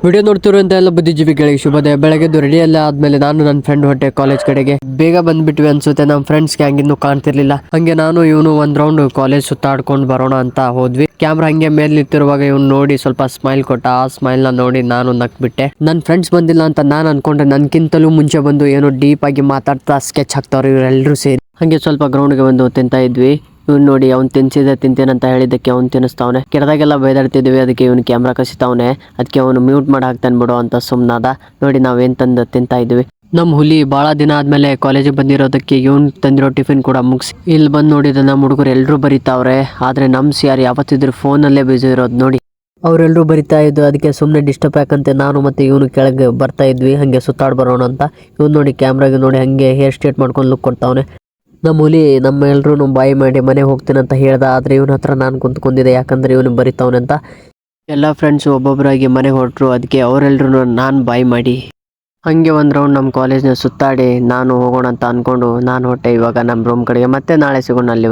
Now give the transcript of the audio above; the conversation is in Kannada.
ವಿಡಿಯೋ ನೋಡ್ತಿರುವಂತ ಎಲ್ಲ ಬುದ್ಧಿಜೀವಿಗಳಿಗೆ ಶುಭೋದಯ. ಬೆಳಗ್ಗೆದ್ದು ರೆಡಿ ಎಲ್ಲ ಆದ್ಮೇಲೆ ನಾನು ನನ್ನ ಫ್ರೆಂಡ್ ಹೊಟ್ಟೆ ಕಾಲೇಜ್ ಕಡೆಗೆ ಬೇಗ ಬಂದ್ಬಿಟ್ವಿ ಅನ್ಸುತ್ತೆ. ನಮ್ಮ ಫ್ರೆಂಡ್ಸ್ಗೆ ಹಂಗಿನ್ನೂ ಕಾಣ್ತಿರ್ಲಿಲ್ಲ. ಹಂಗೆ ನಾನು ಇವನು ಒಂದ್ ರೌಂಡ್ ಕಾಲೇಜ್ ಸುತ್ತಾಡ್ಕೊಂಡು ಬರೋಣ ಅಂತ ಹೋದ್ವಿ. ಕ್ಯಾಮ್ರಾ ಹಂಗೆ ಮೇಲೆ ನಿಂತಿರುವಾಗ ಇವ್ನು ನೋಡಿ ಸ್ವಲ್ಪ ಸ್ಮೈಲ್ ಕೊಟ್ಟ. ಆ ಸ್ಮೈಲ್ ನ ನೋಡಿ ನಾನು ನಕ್ಬಿಟ್ಟೆ. ನನ್ನ ಫ್ರೆಂಡ್ಸ್ ಬಂದಿಲ್ಲ ಅಂತ ನಾನು ಅನ್ಕೊಂಡೆ. ನನ್ಕಿಂತಲೂ ಮುಂಚೆ ಬಂದು ಏನೋ ಡೀಪ್ ಆಗಿ ಮಾತಾಡ್ತಾ ಸ್ಕೆಚ್ ಹಾಕ್ತಾವ್ರು ಇವರೆಲ್ಲರೂ ಸೇರಿ. ಹಂಗೆ ಸ್ವಲ್ಪ ಗ್ರೌಂಡ್ಗೆ ಬಂದು ತಿಂತಾ ಇದ್ವಿ. ಇವ್ನು ನೋಡಿ ಅವ್ನು ತಿಂತೇನಂತ ಹೇಳಿದ್ದಕ್ಕೆ ಅವ್ನು ತಿನ್ನಿಸ್ತಾವನೆ. ಕೆಡದಾಗೆಲ್ಲ ಬೈದಾಡ್ತಿದ್ವಿ, ಅದಕ್ಕೆ ಇವ್ನು ಕ್ಯಾಮ್ರಾ ಕಸಿತಾವನೆ. ಅದಕ್ಕೆ ಅವನು ಮ್ಯೂಟ್ ಮಾಡಿ ಹಾಕ್ತಾನೆ ಬಿಡು ಅಂತ ಸುಮ್ಮನಾದ. ನೋಡಿ ನಾವೇನ್ ತಂದು ತಿಂತಾ ಇದ್ವಿ. ನಮ್ಮ ಹುಲಿ ಭಾಳ ದಿನ ಆದ್ಮೇಲೆ ಕಾಲೇಜಿಗೆ ಬಂದಿರೋದಕ್ಕೆ ಇವ್ನು ತಂದಿರೋ ಟಿಫಿನ್ ಕೂಡ ಮುಗಿಸಿ ಇಲ್ಲಿ ಬಂದು ನೋಡಿದ ನಮ್ಮ ಹುಡುಗರು ಎಲ್ಲರೂ ಬರೀತಾವ್ರೆ. ಆದ್ರೆ ನಮ್ಮ ಸಿಆರ್ ಯಾವತ್ತಿದ್ರು ಫೋನಲ್ಲೇ ಬಿಸಿ ಇರೋದು ನೋಡಿ. ಅವರೆಲ್ಲರೂ ಬರಿತಾ ಇದ್ದು, ಅದಕ್ಕೆ ಸುಮ್ಮನೆ ಡಿಸ್ಟರ್ಬ್ ಯಾಕಂತೆ ನಾನು ಮತ್ತೆ ಇವನು ಕೆಳಗೆ ಬರ್ತಾ ಇದ್ವಿ ಹಂಗೆ ಸುತ್ತಾಡ್ ಬರೋಣ ಅಂತ. ಇವ್ನು ನೋಡಿ ಕ್ಯಾಮ್ರಾಗೆ ನೋಡಿ ಹಂಗೆ ಹೇರ್ ಸ್ಟ್ರೇಟ್ ಮಾಡ್ಕೊಂಡು ಲುಕ್ ಕೊಡ್ತಾವನೆ. ನಮ್ಮ ಹುಲಿ ನಮ್ಮ ಎಲ್ರೂ ಬಾಯಿ ಮಾಡಿ ಮನೆಗೆ ಹೋಗ್ತೀನಿ ಅಂತ ಹೇಳ್ದ. ಆದರೆ ಇವನ ಹತ್ರ ನಾನು ಕುಂತ್ಕೊಂಡಿದ್ದೆ, ಯಾಕಂದ್ರೆ ಇವನು ಬರಿತಾವನೆ ಅಂತ. ಎಲ್ಲ ಫ್ರೆಂಡ್ಸು ಒಬ್ಬೊಬ್ಬರಾಗಿ ಮನೆಗೆ ಹೊರಟ್ರು. ಅದಕ್ಕೆ ಅವರೆಲ್ಲರೂ ನಾನು ಬಾಯಿ ಮಾಡಿ ಹಂಗೆ ಒಂದು ರೌಂಡ್ ನಮ್ಮ ಕಾಲೇಜ್ನ ಸುತ್ತಾಡಿ ನಾನು ಹೋಗೋಣ ಅಂತ ಅಂದ್ಕೊಂಡು ನಾನು ಹೊಟ್ಟೆ ಇವಾಗ ನಮ್ಮ ರೂಮ್ ಕಡೆಗೆ. ಮತ್ತೆ ನಾಳೆ ಸಿಗೋಣ ಅಲ್ಲಿ.